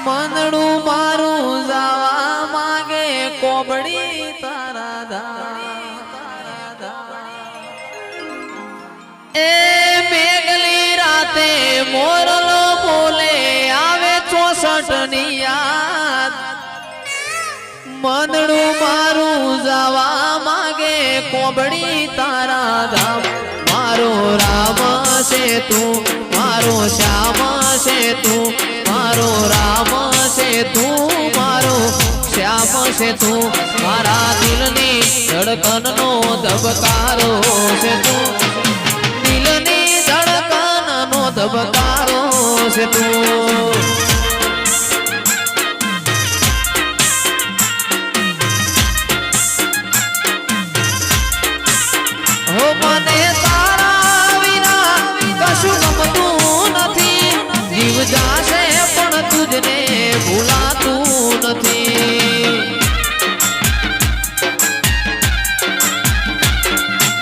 મનડું મારું જાવા માગે કોબડી તારા દા એ મેઘલી રાતે મોરલો બોલે આવે 64 ની યાદ મનડું મારું જાવા માગે કોબડી તારા ધામ મારો રામ છે તું મારો શ્યામ છે તું મારો રામ છે તું મારો શ્યામ છે તું મારા દિલની ધડકનનો ધબકારો છે તું દિલની ધડકનનો ધબકારો છે તું મને તારા વિના કશું ગમતું નથી જીવ જાશે પણ તુજને ભૂલાતું નથી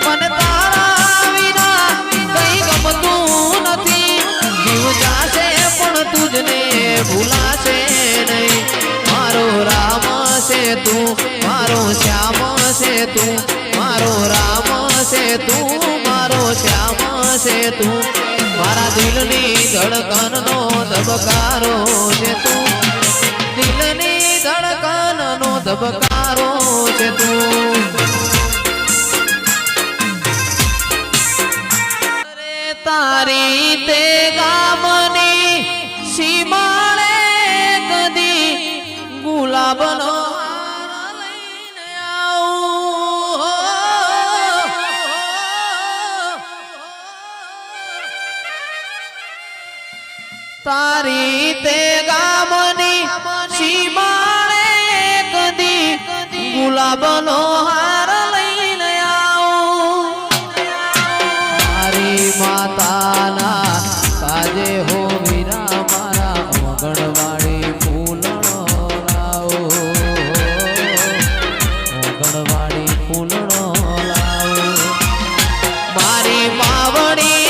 મને તારા વિના કઈ ગમતું નથી જીવ જાશે પણ તુજને ભૂલાશે નહીં મારો રામ છે તું મારો શ્યામ છે તું મારો રામ છે તું મારો શ્યામ છે તું મારા દિલની ધડકનનો ધબકારો છે તું દિલની ધડકનનો ધબકારો છે તું તારી તે ગામની સીમાડે કદી ગુલાબનો તારી તે ગામની સીમાડે કદી ગુલાબનો હાર લઈને આવું મારી માતાના કાજે હો વીરા મારા વગણવાળી ફૂલણો લાવો વગણવાળી ફૂલણો લાવો મારી માવડી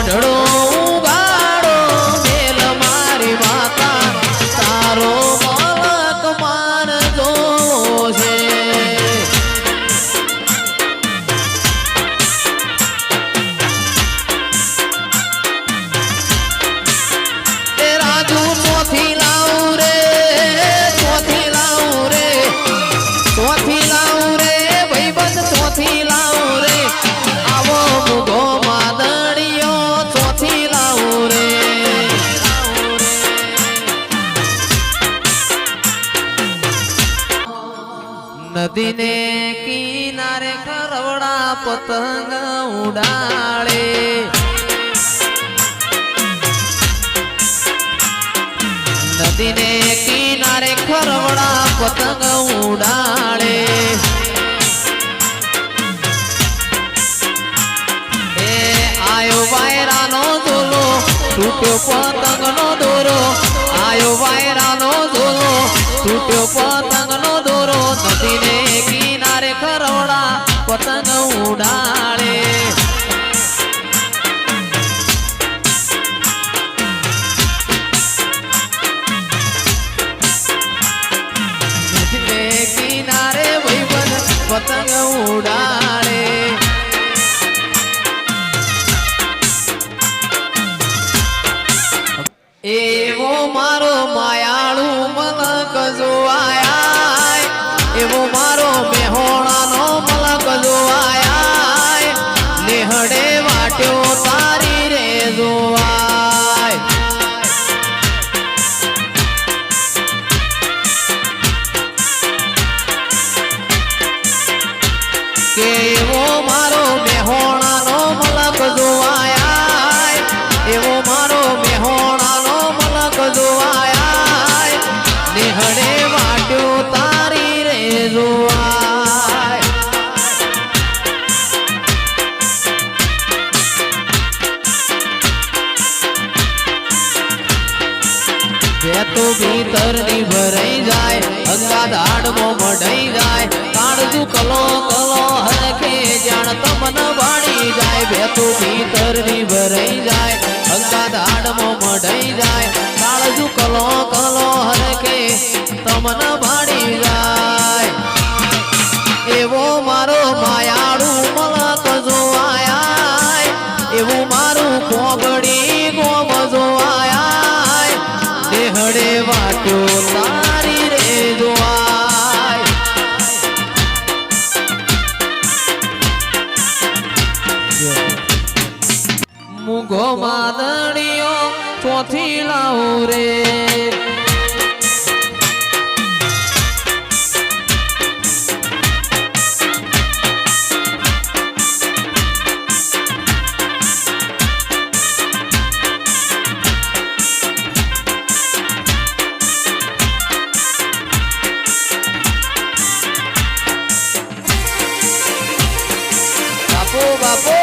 મઢડો ઉગાડો મેલ મારી માતા તારો મલક માનજો છે એ રાજુ ચોથી લાવું રે ચોથી લાવું રે ચોથી લાવું રે ભાઈબંધ ચોથી લાવું રે આવો મુગો નદીને કિનારે ખરવડા પતંગ ઉડાડે નદીને કિનારે ખરવડા પતંગ ઉડાડે એ આયો વાયરાનો ઝોલો તૂટ્યો પતંગનો દોરો આયો વાયરાનો ઝોલો તૂટ્યો પતંગનો દોરો નદીને કિનારે ખરવડા પતંગ ઉડાડે નદીને કિનારે ભાઈબંધ પતંગ ઉડાડે એવો મારો માયાળુ મલક જોવાય એવો મારો મેહોણાનો મલક જોવાય લેહડે વાટ્યો તારી રે જોવાય કે એવો મારો મેહોણાનો મલક જોવાય એવો મારો મેહોણાનો મલક જોવાય લેહડે વાટ્યો તારી રે જોવાય તો ભીતરની ભરાઈ જાય અંગા દાડમાં મઢાઈ જાય કાળજુ કલો કલો હરખે જાણતો બેતું ભીતરની ભરાઈ જાય અંગા દાડમાં મઢાઈ જાય કાળજુ કલો કલો હરકે તમન ભાડી જાય એવો મારો માયાળુ મલક જોવાય એવું મારું કોગડી ગોમ જોવાય દેહડે વાટ્યો તારી રે જોવાય મુગો માદણીઓ ચોથી લાવું રે બાપો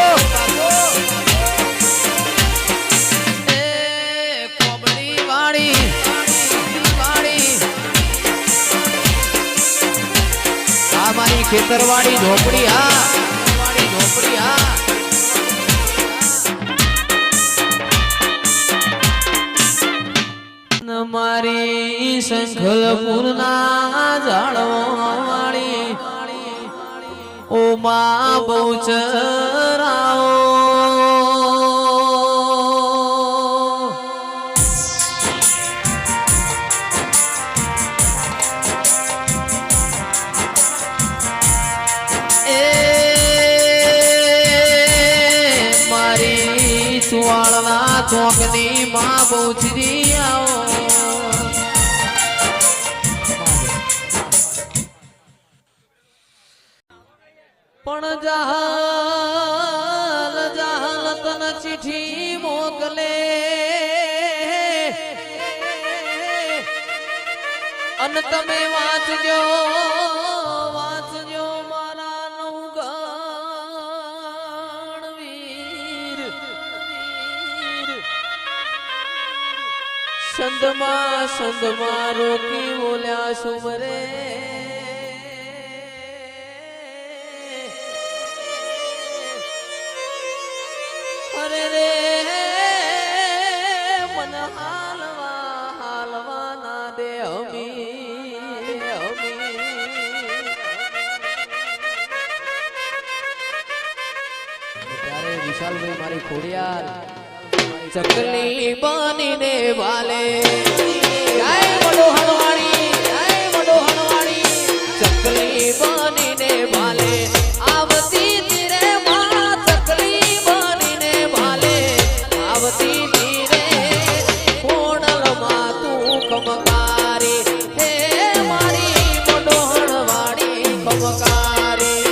એ કોબડી વાળી આ મારી ખેતરવાળી ઝોપડી હા ઝોપડી હા મારી શંખલપુરના જાળવાળી ઓ માં બહુચરાઓ એ મારી સુવાળના ચોકની માં બહુચરી આવો પણ જહાલ જહાલ તન ચિઠ્ઠી મોકલે અન તમે વાંચજો મારા નવગણ વીર સંદમાં રોકી બોલ્યા સુમરે અરે રે મન હાલવા ના દે હમી ત્યારે વિશાલભાઈ મારી ખોડિયાર ચકલી બનીને વાલે જય મનોહરવાળી ચકલી બનીને વાલે આવતી તીરે માં ચકલી બનીને વાલે આવતી તીરે કોણલમાં તું કમકારી હે મારી મનોહરવાળી કમકારી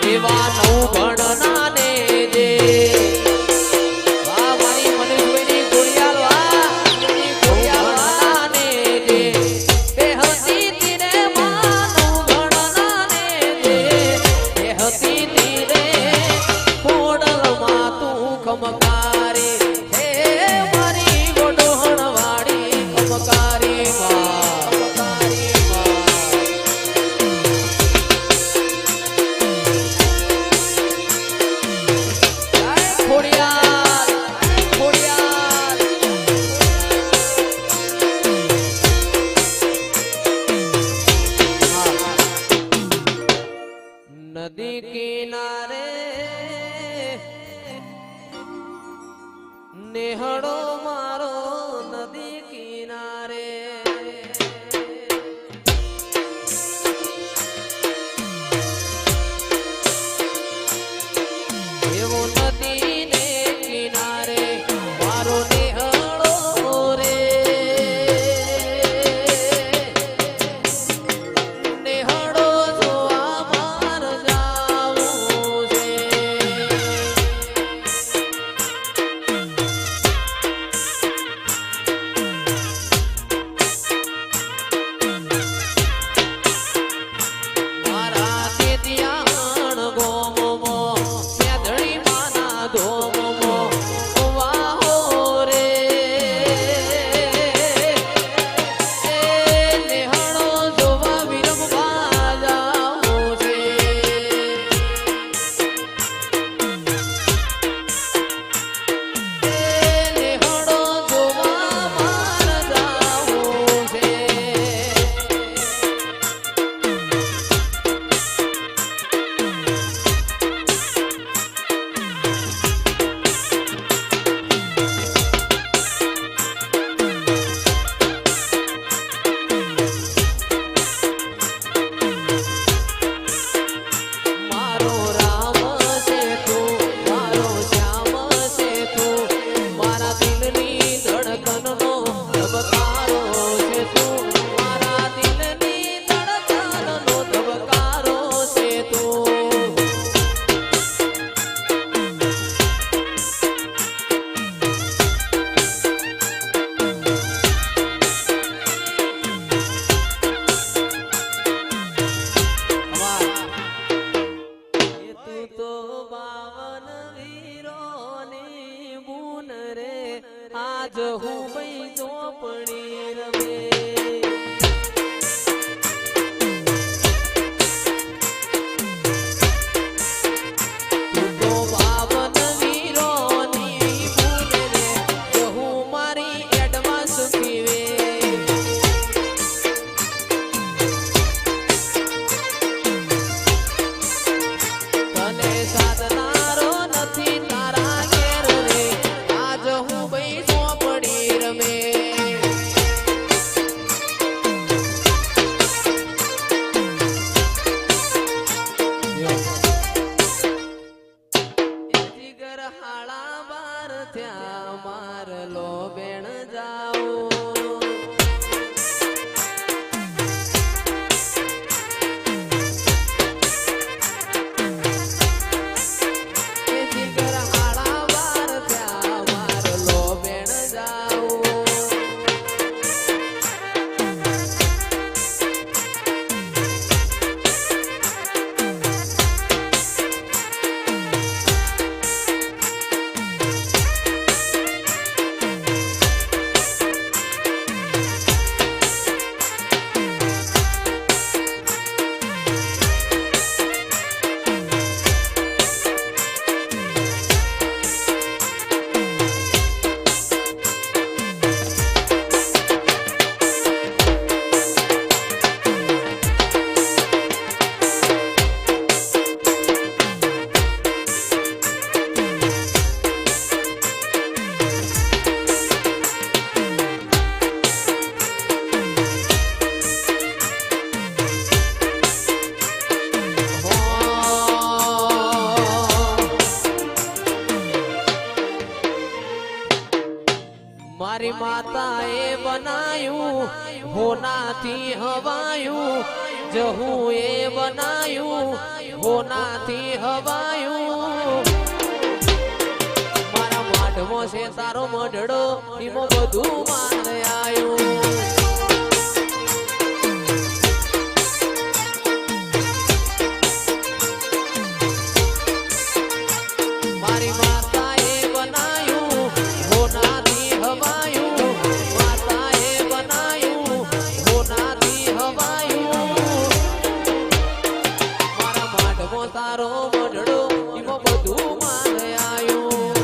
એવા નવ ગણના ને જે વાહ મારી મને આજ હું ભાઈ ચોપડી રમે મારી માતાએ બનાયું હોનાથી હવાયું જહું એ બનાયું હોનાથી હવાયું મારા માઢમાં છે તારો મઢડો એમાં બધું માન આવ્યું તારો મઢડો એમાં બધું માન આવ્યું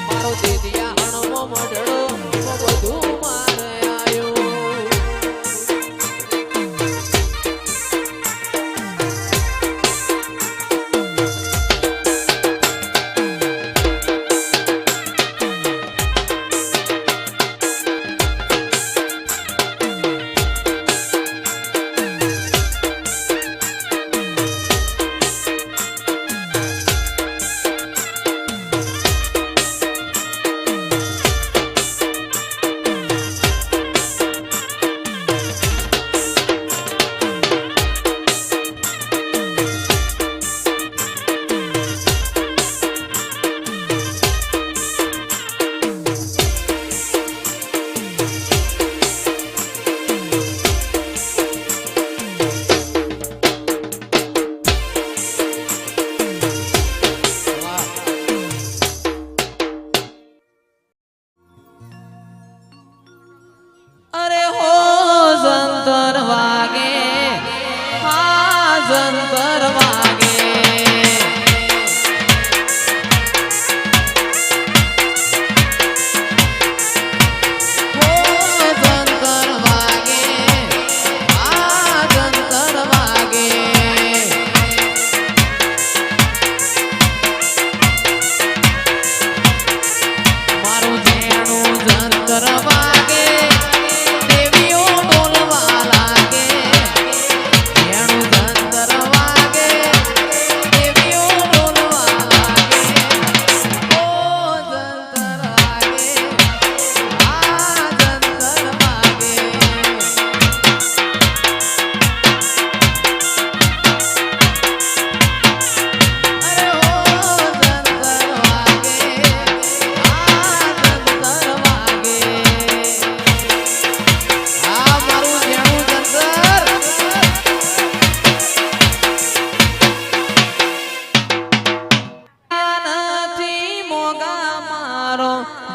મારો દેદિયા હણમાં મઢડો એમાં બધું માન આવ્યું જંતર વાગે દેવીઓ ડોલવા લાગે એનું જંતર વાગે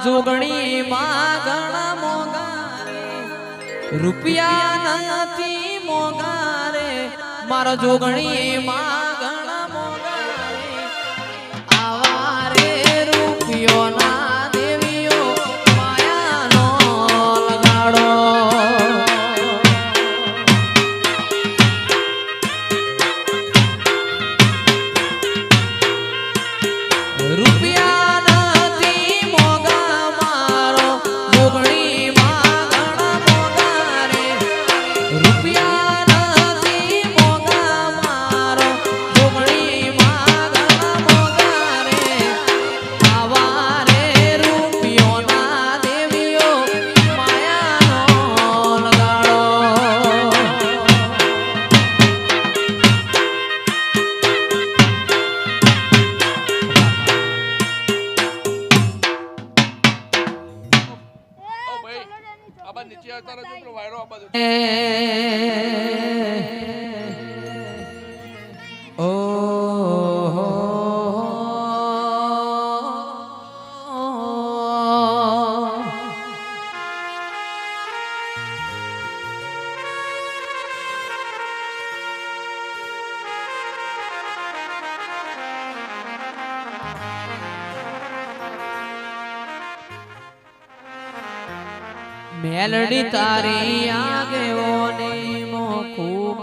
જોગણી માં ઘણા મોંઘા રે રૂપિયા નથી મોંઘા રે મારો જોગણી માં ઘણા મોંઘા રે આવા રે રૂપિયો ના દેવીઓ માયાનો લગાડો રૂપિયા નથી મોંઘા મારો જોગણી માં ઘણા મોંઘા રે રૂપિયા નથી મોંઘા મારો જોગણી માં ઘણા મોંઘા રે આવા રે રૂપિયો ના દેવીઓ માયાનો લગાડો નીચે આવતા રહેજો પેલો વાયરો આ બાજુ મેલડી તારી આગેઓને મો ખૂબ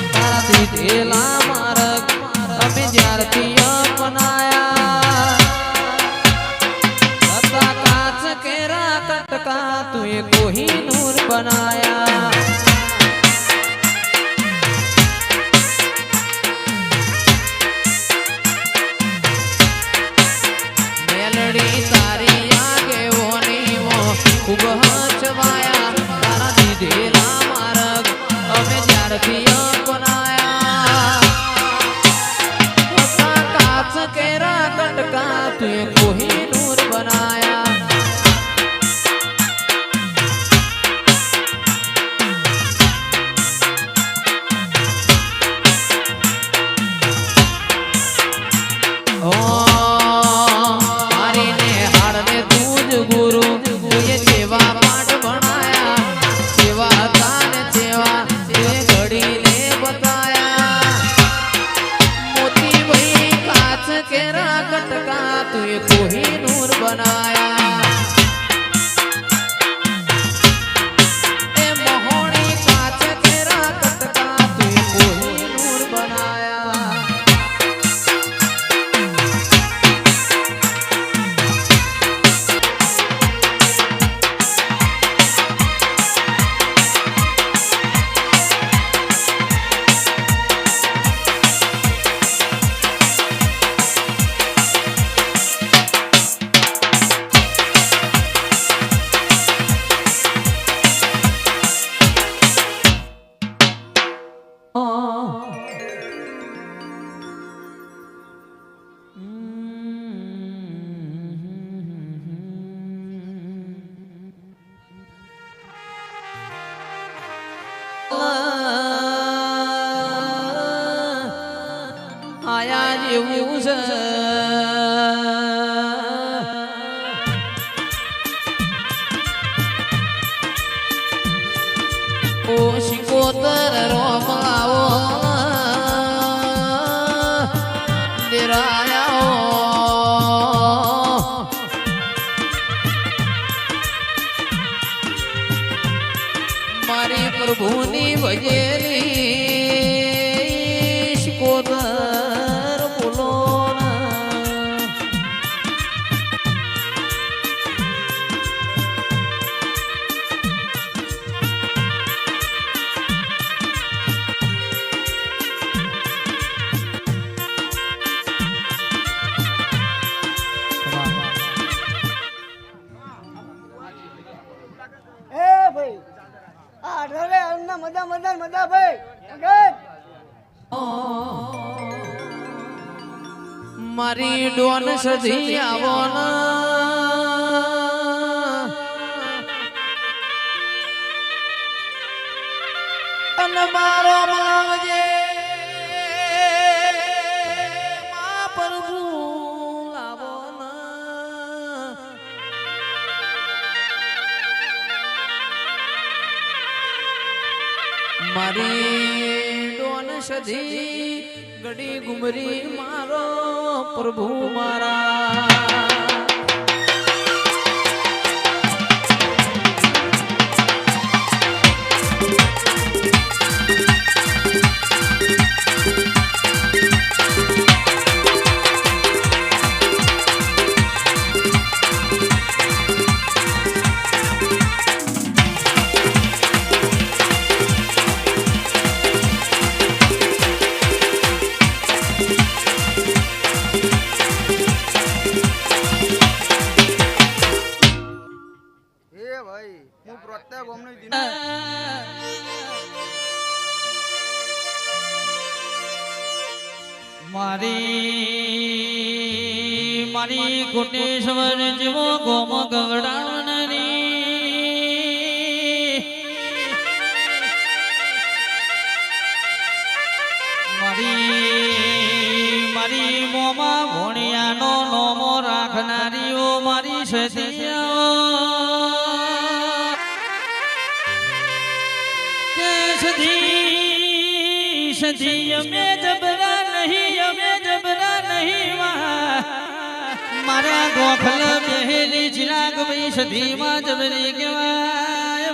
તારા દીધેલા માર્ગ અમે જ્યારથી અપનાયા હતા કાચ કેરા કટકા તુએ કોહિનૂર બનાયા તારી આગેઓની મો ખૂબ હચવાયા તારા દીધેલા માર્ગ અમે જ્યારથી અપનાયા કાચ કેરા કટકા તુએ કોહિનૂર બનાયા केरा कटका तुए कोहिनूर बनाया ए मोहनी काच केरा कटका तुए कोहिनूर बनाया આયા જેવું છે ઓ શિકોતર રોમાવો દેરાયા મારી પ્રભુની ભજેલી શિકોતર બોલો મજા ભાઈ મારી ડોન સધી આવો અને મારો માવજે મારી ડોન સધી ગડી ગુમરી મારો પ્રભુ મારા હું પ્રત્યેક ગામની દિન મારી કોટેશ્વર જેવો ગોમ ગવડાવનારી મારી મોમાં ભોણિયાનો નોમો રાખનારીઓ મારી સધી અમે જબરા નહીં મારા ગોખલ બેહેલી ચિરાગ ભાઈ સધી માં જબરી કહેવાય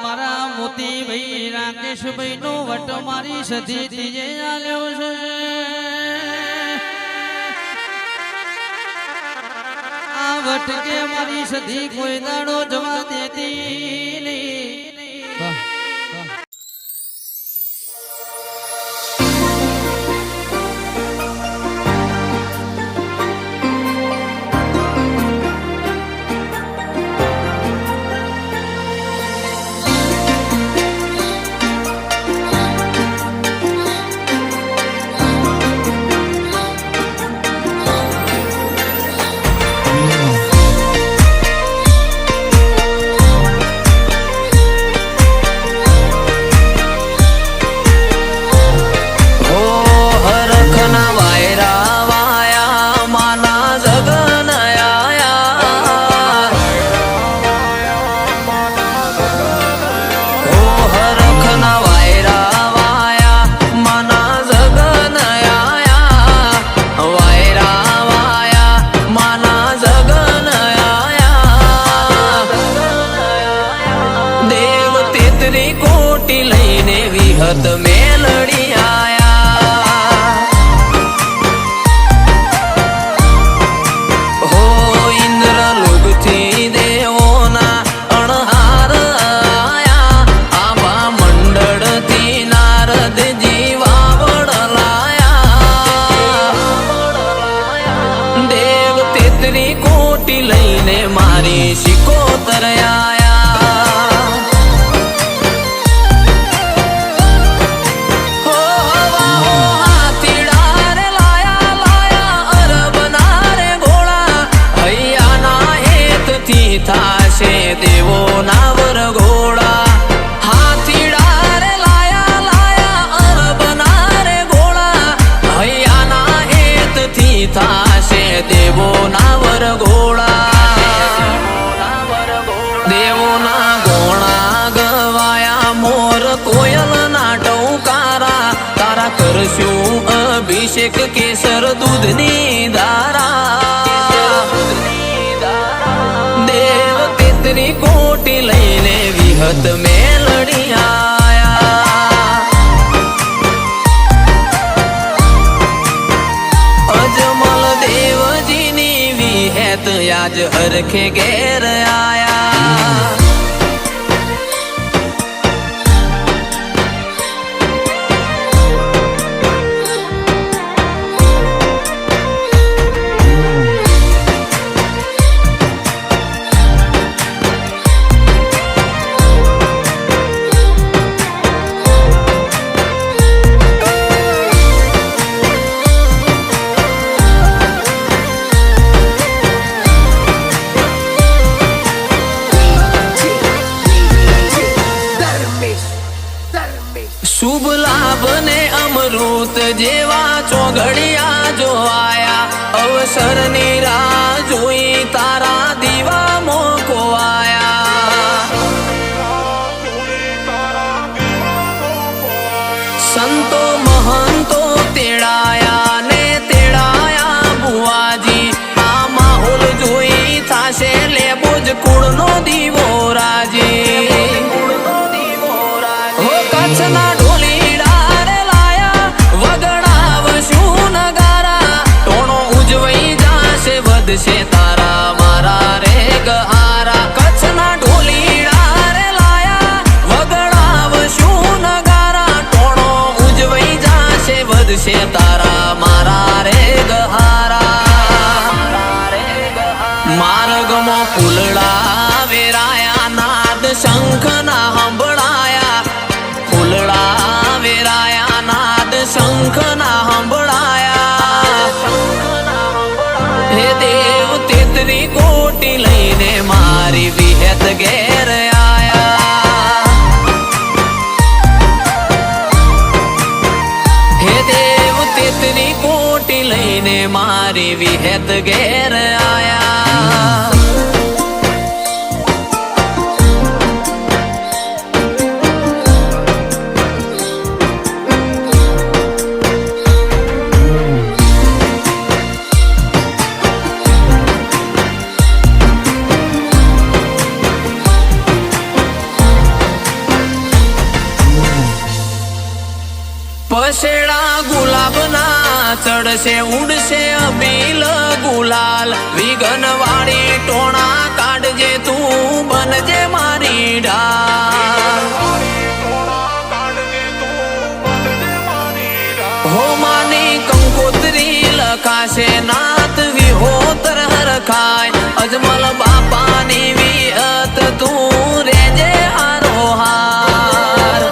મારા મોતી ભાઈ રાકેશ ભાઈ નો વટ મારી સધી ત્રીજે આલ્યો છે આ વટ કે મારી સધી કોઈ દાડો જવા દેતી નહીં વિહત મેલડી આયા હો ઇન્દ્ર લોકથી દેવોના અણહાર આયા આબા મંડળથી નારદજી વાવડલાયા દેવ તેત્રી કોટી લઈને મારી શિકોતર આયા થાશે દેવો ના વરઘોડા હાથીડા રે લાયા અરબના રે ગોળા હૈયાના હેતથી થાશે દેવો ના વરઘોડા દેવોના ગોળા ગવાયા મોર કોયલ ના ટૌકારા તારા કરશું અભિષેક કેસર દૂધની ધારા કોટી લઈને વિહત મેલડી આયા અજમલ દેવજીની વિહેત આજ હરખે ઘેર આયા શુભ લાભ ને અમૃત જેવા ચોઘડિયા જો આયા અવસરની રાહ જોઈ તારા દીવા મો વધશે તારા મારા રે ગહારા કચ્છના ઢોલીડા રે લાયા વગડાવશું નગારા ટોણો ઉજવાઈ જાશે વધશે તારા મારા રે ગહારા માર્ગમાં ફૂલડા વેરાયા નાદ શંખના સંભળાયા ફૂલડા વેરાયા નાદ શંખના સંભળાયા હે દેવ તેતરી કોટી લઈને મારી વિહત ઘેર આયા હે દેવ તેતરી કોટી લઈને મારી વિહત ઘેર આયા પસેડા ગુલાબના ચડશે ઉડશે અબીલ ગુલાલ વિઘન વાળી ટોણા કાઢજે તું બનજે મારી ઢાલ હો માની કંકોત્રી લખાશે નાથ વિહોતર હરખાય અજમલ બાપાની વિહત તું રેજે હારો હાર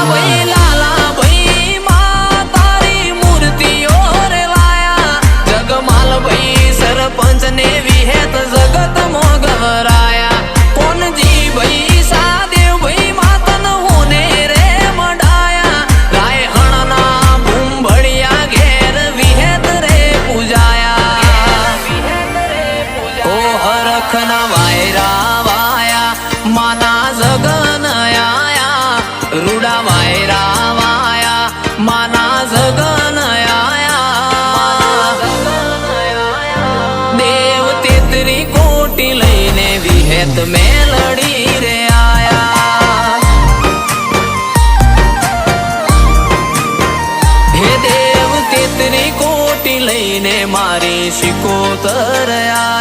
ભાઈ લાલા ભાઈ માં તારી મૂર્તિઓ રે લાયા જગમાલ ભાઈ સરપંચ ને વિહેત જગત મો ગવરાયા કોનજી ભાઈ સાદેવ ભાઈ માતન હોને રે મડાયા રાય હણના ભૂંભળિયા ઘેર વિહેત રે પૂજાયા ઓ હરખના વાયરા વાયા માના જગન આયા રૂડા વાયરા વાયા માના જગન આયા દેવ તેતરી કોટી લઈને વિહેત મેલડી રે આયા હે દેવ તેતરી કોટી લઈને મારી શિકોતર આયા